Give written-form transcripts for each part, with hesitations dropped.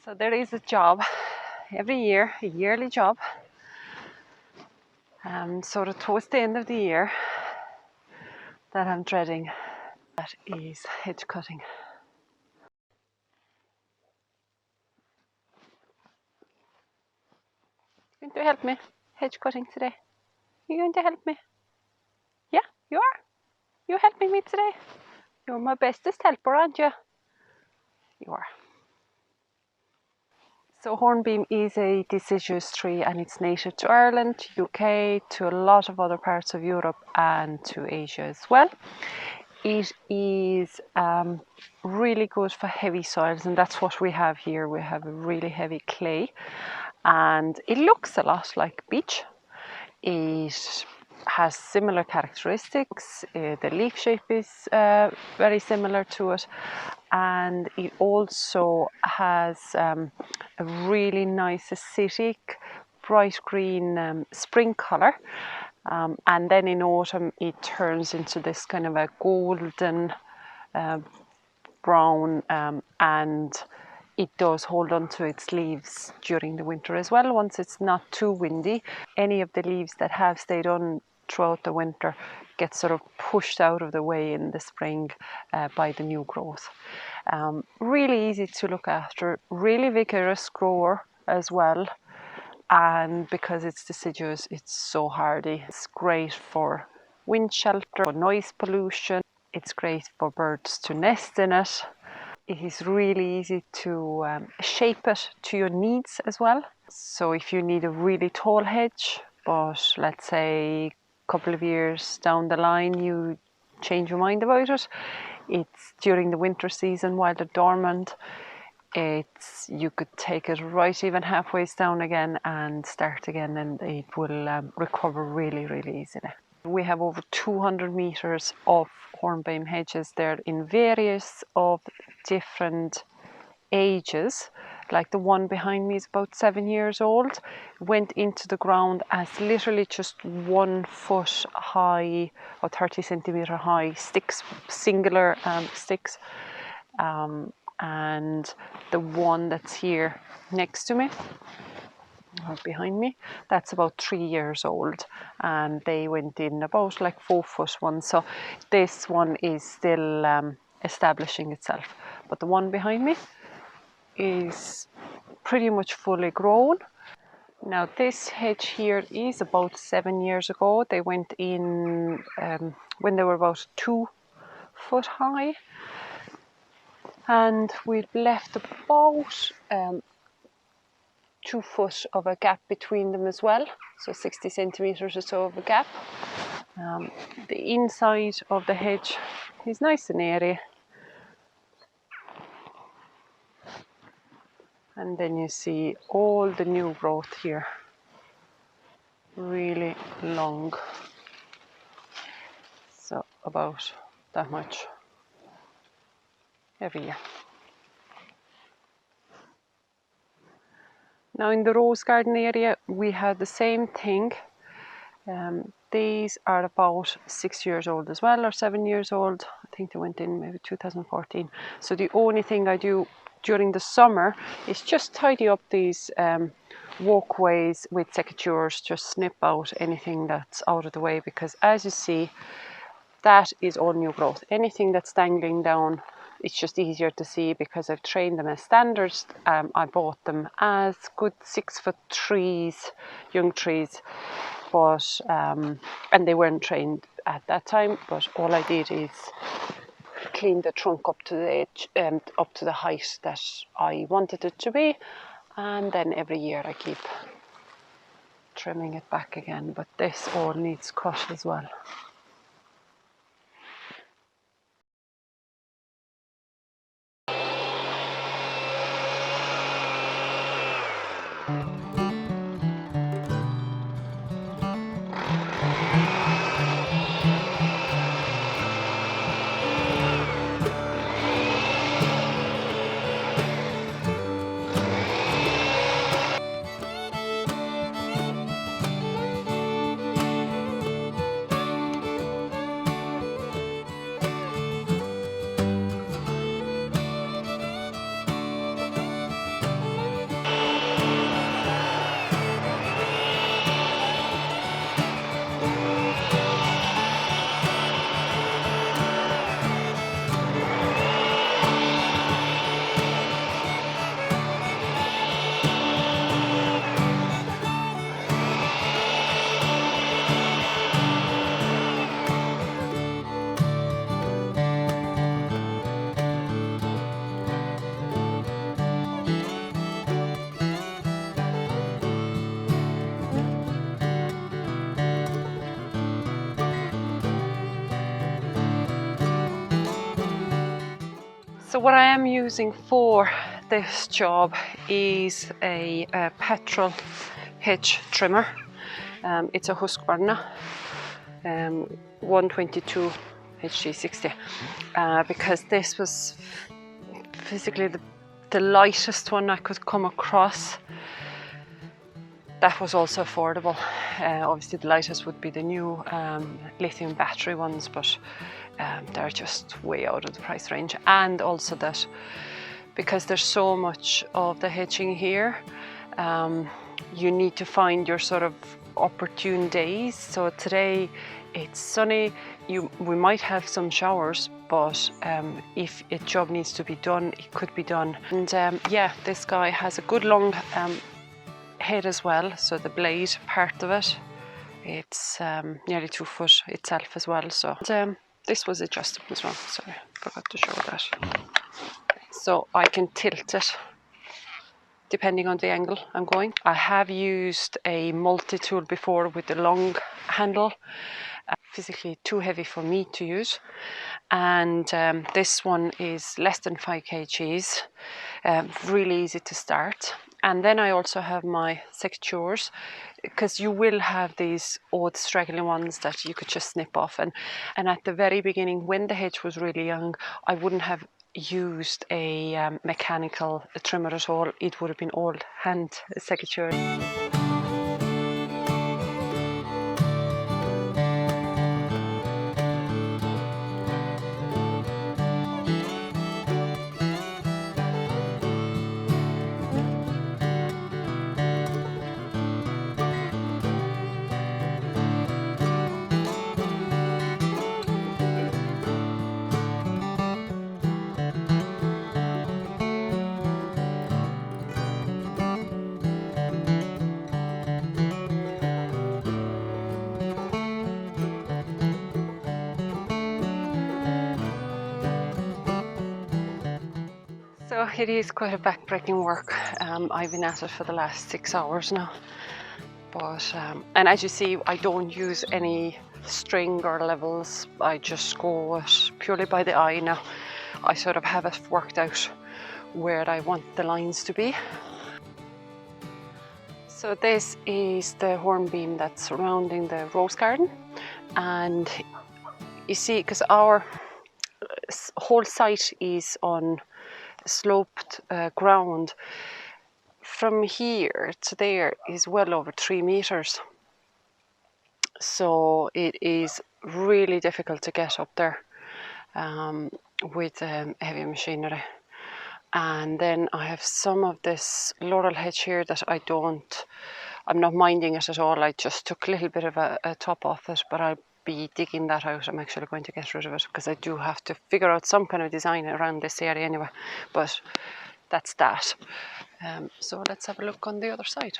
So there is a job every year, a yearly job, sort of towards the end of the year, that I'm dreading. That is hedge cutting. You're going to help me hedge cutting today? You're going to help me? Yeah, you are. You're helping me today. You're my bestest helper, aren't you? You are. So hornbeam is a deciduous tree and it's native to Ireland, to UK, to a lot of other parts of Europe and to Asia as well. It is really good for heavy soils, and that's what we have here. We have a really heavy clay and it looks a lot like beech. It has similar characteristics. The leaf shape is very similar to it, and it also has a really nice acidic bright green spring colour, and then in autumn it turns into this kind of a golden brown, and it does hold on to its leaves during the winter as well once it's not too windy. Any of the leaves that have stayed on throughout the winter get sort of pushed out of the way in the spring by the new growth. Really easy to look after, really vigorous grower as well, and because it's deciduous it's so hardy. It's great for wind shelter, for noise pollution, it's great for birds to nest in it. It is really easy to shape it to your needs as well. So if you need a really tall hedge, but let's say a couple of years down the line you change your mind about it, it's during the winter season while they're dormant, you could take it right even halfway down again and start again, and it will recover really, really easily. We have over 200 meters of hornbeam hedges. They're in various of different ages. Like the one behind me is about 7 years old. Went into the ground as literally just 1 foot high or 30 centimeter high sticks, singular sticks. And the one that's here next to me or behind me, that's about 3 years old, and they went in about like 4 foot ones. So this one is still establishing itself, but the one behind me is pretty much fully grown. Now this hedge here is about 7 years ago. They went in when they were about 2 foot high, and we've left about 2 foot of a gap between them as well, so 60 centimeters or so of a gap. The inside of the hedge is nice and airy, and then you see all the new growth here, really long, so about that much every year. Now in the rose garden area we have the same thing. These are about 6 years old as well, or 7 years old. I think they went in maybe 2014. So the only thing I do during the summer is just tidy up these walkways with secateurs, just snip out anything that's out of the way, because as you see, that is all new growth. Anything that's dangling down, it's just easier to see because I've trained them as standards. I bought them as good 6 foot trees, young trees, but and they weren't trained at that time, but all I did is clean the trunk up to the edge, up to the height that I wanted it to be, and then every year I keep trimming it back again. But this all needs cut as well. So what I am using for this job is a petrol hedge trimmer. It's a Husqvarna 122 HG60 because this was physically the lightest one I could come across. That was also affordable. Obviously the lightest would be the new lithium battery ones, but they're just way out of the price range. And also that because there's so much of the hedging here, you need to find your sort of opportune days. So today it's sunny, we might have some showers, but if a job needs to be done, it could be done. And yeah, this guy has a good long head as well, so the blade part of it, it's nearly 2 foot itself as well. So this was adjustable as well, sorry, forgot to show that. So I can tilt it depending on the angle I'm going. I have used a multi-tool before with the long handle, physically too heavy for me to use, and this one is less than 5 kgs, really easy to start. And then I also have my secateurs, because you will have these odd straggling ones that you could just snip off. And at the very beginning, when the hedge was really young, I wouldn't have used a mechanical trimmer at all. It would have been all hand secateurs. So it is quite a back-breaking work. I've been at it for the last 6 hours now. But and as you see, I don't use any string or levels. I just go it purely by the eye now. I sort of have it worked out where I want the lines to be. So this is the hornbeam that's surrounding the rose garden, and you see, because our whole site is on sloped ground, from here to there is well over 3 meters. So it is really difficult to get up there with heavy machinery. And then I have some of this laurel hedge here that I'm not minding it at all. I just took a little bit of a top off it, but I'll be digging that out. I'm actually going to get rid of it because I do have to figure out some kind of design around this area anyway. But that's that. So let's have a look on the other side.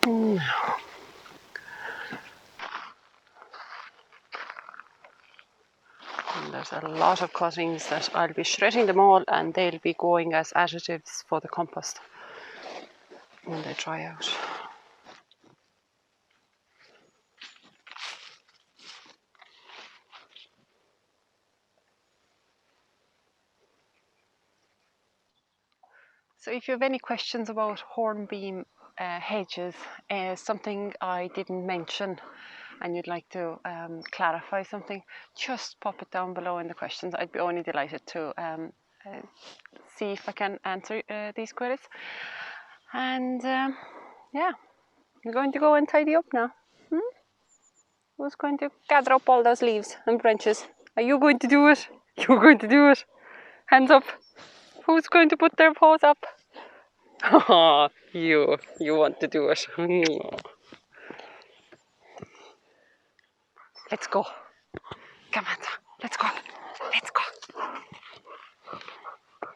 And there's a lot of cuttings that I'll be shredding them all, and they'll be going as additives for the compost when they dry out. So if you have any questions about hornbeam hedges, something I didn't mention, and you'd like to clarify something, just pop it down below in the questions. I'd be only delighted to see if I can answer these queries. And yeah, I'm going to go and tidy up now. Who's going to gather up all those leaves and branches? Are you going to do it? You're going to do it. Hands up. Who's going to put their paws up? Oh, you want to do it. Let's go. Come on, let's go. Let's go.